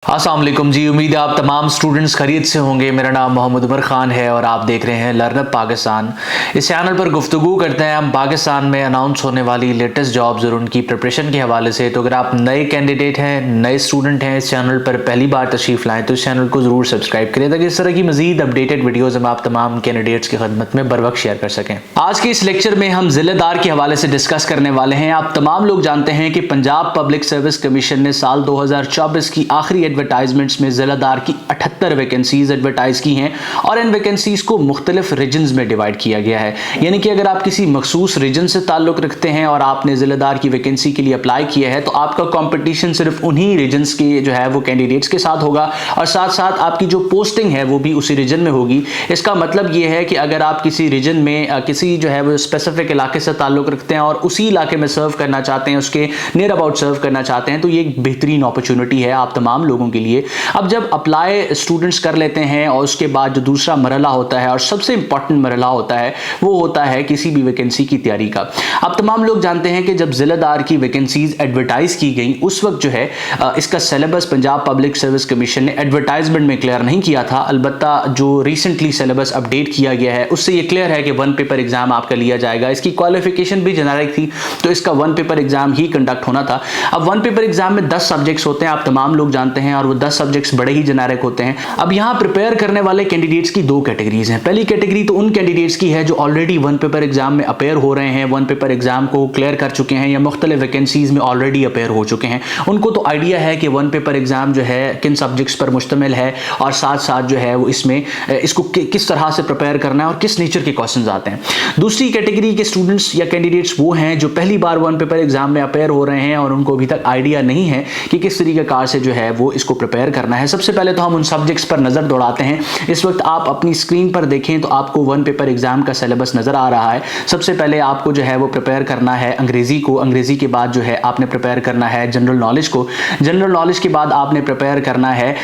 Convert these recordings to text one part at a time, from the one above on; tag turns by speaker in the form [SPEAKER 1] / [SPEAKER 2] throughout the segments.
[SPEAKER 1] अस्सलाम वालेकुम जी। उम्मीद है आप तमाम स्टूडेंट्स खैरियत से होंगे। मेरा नाम मोहम्मद उमर खान है और आप देख रहे हैं लर्नअप पाकिस्तान। इस चैनल पर गुफ्तगू करते हैं हम पाकिस्तान में अनाउंस होने वाली लेटेस्ट जॉब्स और उनकी प्रिपरेशन के हवाले से। तो अगर आप नए कैंडिडेट हैं, नए स्टूडेंट हैं, इस चैनल पर पहली बार तशरीफ़ लाएँ तो इस चैनल को ज़रूर सब्सक्राइब करें ताकि इस तरह की मज़ीद अपडेटेड वीडियोज़ हम आप तमाम कैंडिडेट्स की खदमत में बर वक्त शेयर कर सकें। आज के इस लेक्चर में हम ज़िलेदार के हवाले से डिस्कस करने वाले हैं। आप तमाम लोग जानते हैं कि पंजाब पब्लिक सर्विस कमीशन ने साल 2024 की आखिरी एडवर्टाइजमेंट्स में ज़िलेदार की 78 वैकेंसीज एडवर्टाइज की हैं और इन वैकेंसीज को मुख्तलिफ रीजन्स में डिवाइड किया गया है। यानी कि अगर आप किसी मखसूस रीजन से ताल्लुक़ रखते हैं और आपने ज़िलेदार की वैकेंसी के लिए अप्लाई किया है तो आपका कॉम्पिटिशन सिर्फ उन्हीं रीजन्स के जो है वो कैंडिडेट्स के साथ होगा और साथ साथ आपकी जो पोस्टिंग है वो भी उसी रीजन में होगी। इसका मतलब ये है कि अगर आप किसी रीजन में किसी जो है वो स्पेसिफिक इलाके से ताल्लुक़ रखते हैं और उसी इलाके में सर्व करना चाहते हैं, उसके नियर अबाउट सर्व करना चाहते हैं, तो ये एक बेहतरीन अपॉर्चुनिटी है आप तमाम लोगों के लिए। अब जब अप्लाई स्टूडेंट्स कर लेते हैं और उसके बाद जो दूसरा मरहला होता है और सबसे इंपॉर्टेंट मरहला होता है वो होता है किसी भी वैकेंसी की तैयारी का। आप तमाम लोग जानते हैं कि जब ज़िलेदार की वैकेंसीज एडवर्टाइज की गई उस वक्त जो है इसका syllabus Punjab public service commission ने एडवर्टाइजमेंट में क्लियर नहीं किया था। अलबत्ता जो रिसेंटली सिलेबस अपडेट किया गया है उससे ये क्लियर है कि वन पेपर एग्जाम आपका लिया जाएगा। इसकी क्वालिफिकेशन भी जेनेरिक थी तो इसका वन पेपर एग्जाम ही कंडक्ट होना था। अब वन पेपर एग्जाम में 10 सब्जेक्ट्स होते हैं, आप तमाम लोग जानते हैं, और वो 10 सब्जेक्ट्स बड़े ही जेनेरिक होते हैं। अब यहाँ प्रिपेयर करने वाले कैंडिडेट्स की दो कैटेगरीज हैं। पहली कैटेगरी तो उन कैंडिडेट्स की है जो ऑलरेडी वन पेपर एग्जाम में अपेयर हो रहे हैं, वन पेपर एग्जाम को क्लियर कर चुके हैं या मुख्तलिफ वैकेंसीज में ऑलरेडी अपेयर हो चुके हैं। उनको तो आइडिया है कि वन पेपर एग्जाम जो है किन सब्जेक्ट्स पर मुश्तमिल है और साथ साथ जो है वो इसमें इसको किस तरह से प्रिपेयर करना है और किस नेचर के क्वेश्चंस आते हैं। दूसरी कैटेगरी के स्टूडेंट्स या कैंडिडेट्स वो हैं जो पहली बार वन पेपर एग्जाम में अपेयर हो रहे हैं और उनको अभी तक आइडिया नहीं है कि किस तरीके कार से जो है वो इसको प्रिपेयर करना है। सबसे पहले तो हम उन सब्जेक्ट्स पर नजर दौड़ाते हैं। इस वक्त आप अपनी स्क्रीन पर देखें तो आपको वन पेपर एग्जाम का सिलेबस नजर आ रहा है। सबसे पहले आपको जो है वो प्रिपेयर करना है अंग्रेजी को, अंग्रेजी के बाद जो है आपने प्रिपेयर करना है जनरल नॉलेज को, जनरल नॉलेज के बाद आपने प्रिपेयर करना है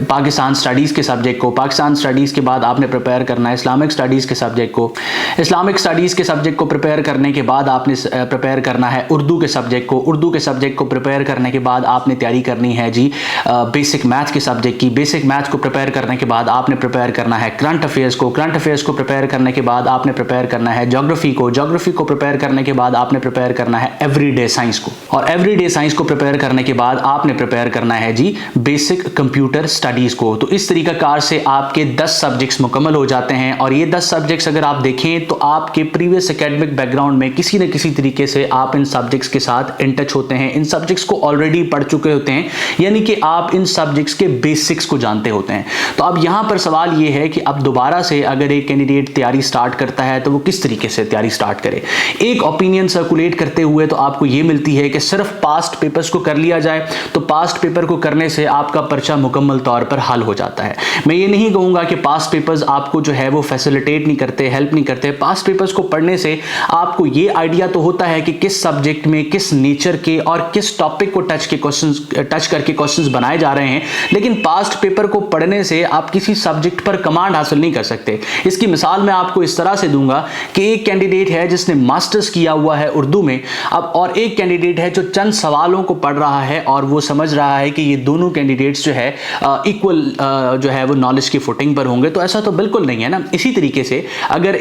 [SPEAKER 1] पाकिस्तान स्टडीज के सब्जेक्ट को, पाकिस्तान स्टडीज के बाद आपने प्रिपेयर करना है इस्लामिक स्टडीज के सब्जेक्ट को, इस्लामिक स्टडीज के सब्जेक्ट को प्रिपेयर करने के बाद आपने प्रिपेयर करना है उर्दू के सब्जेक्ट को, उर्दू के सब्जेक्ट को प्रिपेयर करने के बाद आपने तैयारी करनी है जी बेसिक मैथ के सब्जेक्ट की, बेसिक मैथ को प्रिपेयर करने के बाद आपने प्रिपेयर करना है करंट अफेयर्स को, करंट अफेयर्स को प्रिपेयर करने के बाद आपने प्रिपेयर करना है ज्योग्राफी को, ज्योग्राफी को प्रिपेयर करने के बाद आपने प्रिपेयर करना है एवरीडे साइंस को, और एवरीडे साइंस को प्रिपेयर करने के बाद आपने प्रिपेयर करना है जी बेसिक कंप्यूटर स्टडीज को। तो इस तरीका कार से आपके 10 सब्जेक्ट्स मुकम्मल हो जाते हैं और ये 10 सब्जेक्ट्स अगर आप देखें तो आपके प्रीवियस एकेडमिक बैकग्राउंड में किसी न किसी तरीके से आप इन सब्जेक्ट्स के साथ इन टच होते हैं, इन सब्जेक्ट्स को ऑलरेडी पढ़ चुके होते हैं, यानी कि आप इन सब्जेक्ट्स के बेसिक्स को जानते होते हैं। तो अब यहाँ पर सवाल ये है कि अब दोबारा से अगर एक कैंडिडेट तैयारी स्टार्ट करता है तो वो किस तरीके से तैयारी स्टार्ट करे। एक ओपिनियन सर्कुलेट करते हुए तो आपको ये मिलती है कि सिर्फ पास्ट पेपर्स को कर लिया जाए तो पास्ट पेपर को करने से आपका पर्चा मुकम्मल तौर पर हल हो जाता है। मैं ये नहीं कहूँगा कि पास्ट पेपर्स आपको जो है वो फैसिलिटेट नहीं करते, हेल्प नहीं करते। पास्ट पेपर्स को पढ़ने से आपको ये आइडिया तो होता है कि किस सब्जेक्ट में किस नेचर के और किस टॉपिक को टच करके क्वेश्चंस बनाए जा रहे हैं, लेकिन पास्ट पेपर को पढ़ने से आप किसी सब्जेक्ट पर कमांड हासिल नहीं कर सकते। इसकी मिसाल मैं आपको इस तरह से दूंगा कि एक कैंडिडेट है जिसने मास्टर्स किया हुआ है उर्दू में, अब और एक कैंडिडेट है जो चंद सवालों को पढ़ रहा है और वो समझ रहा है कि ये दोनों कैंडिडेट्स जो है इक्वल जो है वो नॉलेज की फुटिंग पर होंगे, तो ऐसा तो बिल्कुल नहीं है ना। इसी तरीके से अगर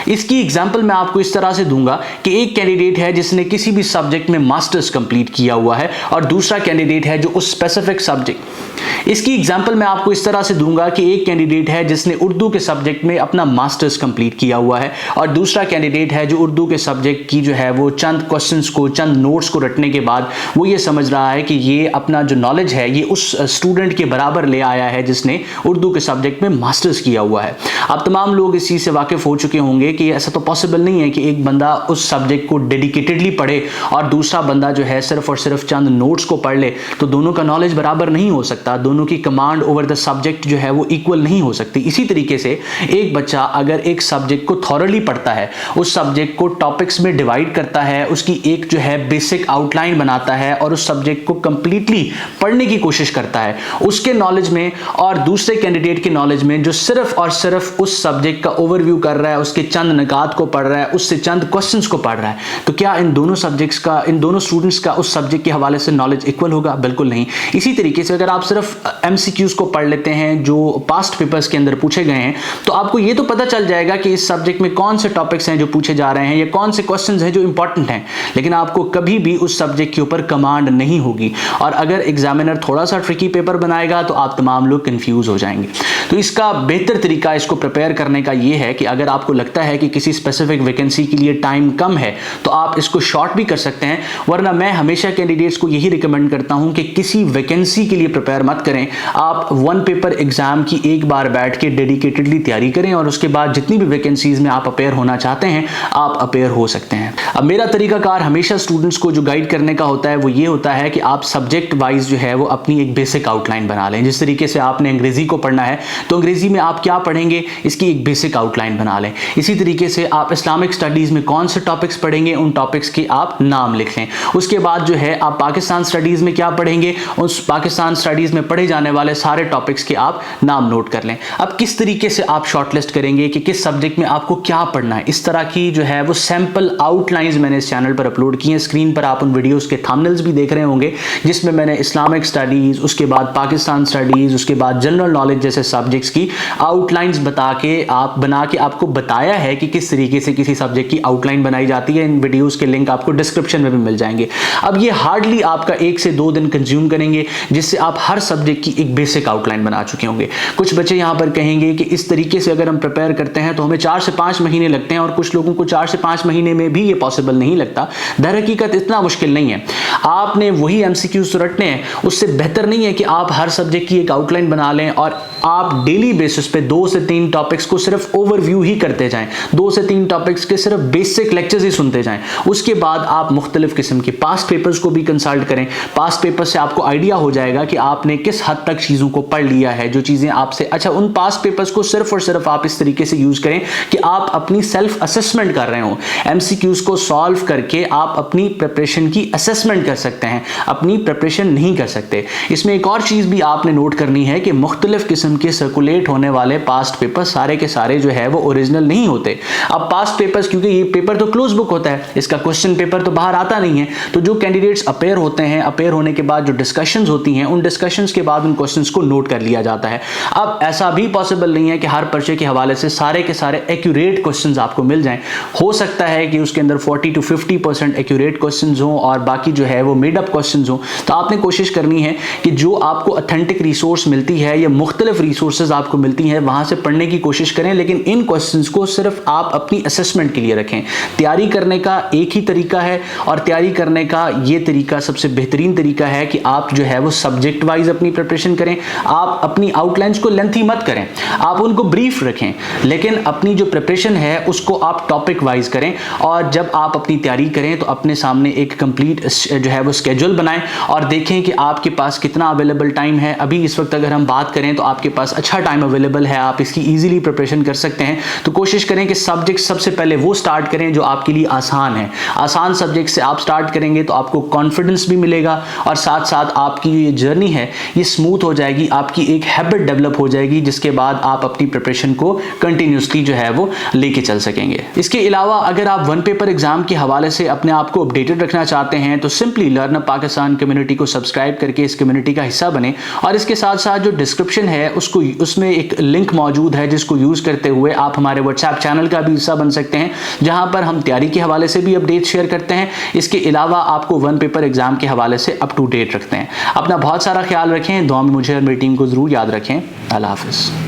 [SPEAKER 1] इसकी एग्जांपल मैं आपको इस तरह से दूंगा कि एक कैंडिडेट है जिसने किसी भी सब्जेक्ट में मास्टर्स कंप्लीट किया हुआ है और दूसरा कैंडिडेट है जो उस स्पेसिफिक सब्जेक्ट, इसकी एग्जांपल मैं आपको इस तरह से दूंगा कि एक कैंडिडेट है जिसने उर्दू के सब्जेक्ट में अपना मास्टर्स कंप्लीट किया हुआ है और दूसरा कैंडिडेट है जो उर्दू के सब्जेक्ट की जो है वो चंद क्वेश्चंस को, चंद नोट्स को रटने के बाद वो ये समझ रहा है कि ये अपना जो नॉलेज है ये उस स्टूडेंट के बराबर ले आया है जिसने उर्दू के सब्जेक्ट में मास्टर्स किया हुआ है। आप तमाम लोग इस चीज़ से वाकिफ हो चुके होंगे कि ऐसा तो पॉसिबल नहीं है कि एक बंदा उस सब्जेक्ट को डेडिकेटेडली पढ़े और दूसरा बंदा जो है सिर्फ और सिर्फ चंद नोट्स को पढ़ ले, तो दोनों का नॉलेज बराबर नहीं हो सकता। बच्चा, दोनों की कमांड ओवर द सब्जेक्ट जो है वो इक्वल नहीं हो सकती। इसी तरीके से एक बच्चा अगर एक सब्जेक्ट को थॉरली पढ़ता है, उस सब्जेक्ट को टॉपिक्स में डिवाइड करता है, उसकी एक जो है बेसिक आउटलाइन बनाता है और उस सब्जेक्ट को कंप्लीटली पढ़ने की कोशिश करता है, उसके नॉलेज में और दूसरे कैंडिडेट के नॉलेज में जो सिर्फ और सिर्फ उस सब्जेक्ट का ओवरव्यू कर रहा है, उसके चंद निकात को पढ़ रहा है, उससे चंद क्वेश्चंस को पढ़ रहा है, तो क्या इन दोनों सब्जेक्ट्स का, इन दोनों स्टूडेंट्स का उस सब्जेक्ट के हवाले से नॉलेज इक्वल होगा? बिल्कुल नहीं। इसी तरीके से अगर आप सिर्फ एमसीक्यूज को पढ़ लेते हैं जो पास्ट पेपर्स के अंदर पूछे गए हैं, तो आपको ये तो पता चल जाएगा कि इस सब्जेक्ट में कौन से टॉपिक्स हैं जो पूछे जा रहे हैं या कौन से क्वेश्चंस हैं जो इंपॉर्टेंट हैं, लेकिन आपको कभी भी उस सब्जेक्ट के ऊपर कमांड नहीं होगी। और अगर एग्जामिनर थोड़ा सा ट्रिकी पेपर बनाएगा तो आप तमाम लोग कंफ्यूज हो जाएंगे। तो इसका बेहतर तरीका इसको प्रिपेयर करने का ये है कि अगर आपको लगता है कि किसी स्पेसिफिक वैकेंसी के लिए टाइम कम है तो आप इसको शॉर्ट भी कर सकते हैं, वरना मैं हमेशा कैंडिडेट्स को यही रिकमेंड करता हूं कि किसी वैकेंसी के लिए प्रिपेयर मत करें। आप वन पेपर एग्जाम की एक बार बैठ के डेडिकेटेडली तैयारी करें और उसके बाद जितनी भी वैकेंसीज में आप अपेयर होना चाहते हैं आप अपेयर हो सकते हैं। अब मेरा तरीकाकार हमेशा स्टूडेंट्स को जो गाइड करने का होता है वो ये होता है कि आप सब्जेक्ट वाइज जो है वो अपनी एक बेसिक आउटलाइन बना लें। जिस तरीके से आपने अंग्रेजी को पढ़ना है तो अंग्रेजी में आप क्या पढ़ेंगे इसकी एक बेसिक आउटलाइन बना लें। इसी तरीके से आप इस्लामिक स्टडीज में कौन से टॉपिक्स पढ़ेंगे उन टॉपिक्स के आप नाम लिख लें। उसके बाद जो है आप पाकिस्तान स्टडीज में क्या पढ़ेंगे, उस पाकिस्तान स्टडीज में पढ़े जाने वाले सारे टॉपिक्स के आप नाम नोट कर लें। अब किस तरीके से आप शॉर्टलिस्ट करेंगे कि किस सब्जेक्ट में आपको क्या पढ़ना है, इस तरह की जो है वो सैंपल आउटलाइंस मैंने इस चैनल पर अपलोड की हैं। स्क्रीन पर आप उन वीडियोस के थंबनेल्स भी देख रहे होंगे जिसमें मैंने इस्लामिक स्टडीज, उसके बाद पाकिस्तान स्टडीज, उसके बाद जनरल नॉलेज जैसे सब्जेक्ट्स की आउटलाइंस बना के आपको बताया है कि किस तरीके से किसी सब्जेक्ट की आउटलाइन बनाई जाती है। इन वीडियोस के लिंक आपको डिस्क्रिप्शन में भी मिल जाएंगे। अब ये हार्डली आपका 1 से 2 दिन कंज्यूम करेंगे जिससे आप हर सब्जेक्ट की एक बेसिक आउटलाइन बना चुके होंगे। कुछ बच्चे यहां पर कहेंगे कि इस तरीके से अगर हम प्रिपेयर करते हैं तो हमें 4 से 5 महीने लगते हैं, और कुछ लोगों को 4 से 5 महीने में भी ये पॉसिबल नहीं लगता। दर हकीकत इतना मुश्किल नहीं है। आपने वही एमसीक्यूज रटने हैं, उससे बेहतर नहीं है कि आप हर सब्जेक्ट की एक आउटलाइन बना लें और आप डेली बेसिस पे 2 से 3 टॉपिक्स को सिर्फ ओवरव्यू ही करते जाएं, 2 से 3 टॉपिक्स के सिर्फ बेसिक लेक्चर्स ही सुनते जाएं। उसके बाद आप मुख्तलिफ किस्म के पास्ट पेपर्स को भी कंसल्ट करें। पास्ट पेपर से आपको आइडिया हो जाएगा कि आपने किस हद तक चीज़ों को पढ़ लिया है, जो चीज़ें आपसे, अच्छा उन पास्ट पेपर्स को सिर्फ और सिर्फ आप इस तरीके से यूज़ करें कि आप अपनी सेल्फ असेसमेंट कर रहे हो। एमसीक्यूज को सॉल्व करके आप अपनी प्रिपरेशन की असेसमेंट कर सकते हैं, अपनी प्रिपरेशन नहीं कर सकते। इसमें एक और चीज़ भी आपने नोट करनी है कि मुख्तलिफ किस्म के सर्कुलेट होने वाले पास्ट पेपर सारे के सारे जो है वो ओरिजिनल नहीं होते। अब पास्ट पेपर्स, क्योंकि ये पेपर तो क्लोज बुक होता है, इसका क्वेश्चन पेपर तो बाहर आता नहीं है, तो जो कैंडिडेट्स अपेयर होते हैं, अपेयर होने के बाद जो डिस्कशंस होती हैं, उन डिस्कशंस के बाद उन क्वेश्चंस को नोट कर लिया जाता है। अब ऐसा भी पॉसिबल नहीं है कि हर पर्चे के हवाले से सारे के सारे एक्यूरेट क्वेश्चंस आपको मिल जाएं। हो सकता है कि उसके अंदर 40 to 50% एक्यूरेट क्वेश्चंस हों और बाकी जो है वो मेड अप क्वेश्चंस हों। तो आपने कोशिश करनी है कि जो आपको ऑथेंटिक रिसोर्स मिलती है या मुख्तलिफ रिसोर्सेज आपको मिलती हैं वहां से पढ़ने की कोशिश करें, लेकिन इन क्वेश्चंस को सिर्फ आप अपनी असेसमेंट के लिए रखें। तैयारी करने का एक ही तरीका है और तैयारी करने का ये तरीका सबसे बेहतरीन तरीका है कि आप जो है वो सब्जेक्ट वाइज अपनी प्रिपरेशन करें। आप अपनी आउटलाइंस को लेंथी मत करें, आप उनको ब्रीफ रखें, लेकिन अपनी जो प्रिपरेशन है उसको आप टॉपिक वाइज करें। और जब आप अपनी तैयारी करें तो अपने सामने एक कंप्लीट जो है वो स्केड्यूल बनाएं और देखें कि आपके पास कितना अवेलेबल टाइम है। अभी इस वक्त अगर हम बात करें तो आपके पास अच्छा टाइम अवेलेबल है, आप इसकी ईजिली प्रिपरेशन कर सकते हैं। तो कोशिश करें कि सब्जेक्ट सबसे पहले वो स्टार्ट करें जो आपके लिए आसान है। आसान सब्जेक्ट से आप स्टार्ट करेंगे तो आपको कॉन्फिडेंस भी मिलेगा और साथ साथ आपकी ये जर्नी है ये स्मूथ हो जाएगी, आपकी एक हैबिट डेवलप हो जाएगी, जिसके बाद आप अपनी प्रिपरेशन को कंटिन्यूसली जो है वो लेके चल सकेंगे। इसके अलावा अगर आप वन पेपर एग्जाम के हवाले से अपने आप को अपडेटेड रखना चाहते हैं तो सिंपली लर्न पाकिस्तान कम्युनिटी को सब्सक्राइब करके इस कम्युनिटी का हिस्सा बने। और इसके साथ साथ जो डिस्क्रिप्शन है उसमें एक लिंक मौजूद है जिसको यूज करते हुए आप हमारे व्हाट्सएप चैनल का भी हिस्सा बन सकते हैं, जहां पर हम तैयारी के हवाले से भी अपडेट शेयर करते हैं। इसके अलावा आपको वन पेपर एग्जाम के हवाले से अप टू डेट रखते हैं। अपना बहुत सारा ख्याल रखें, दुआ में मुझे और मेरी टीम को जरूर याद रखें। अल्लाह हाफिज।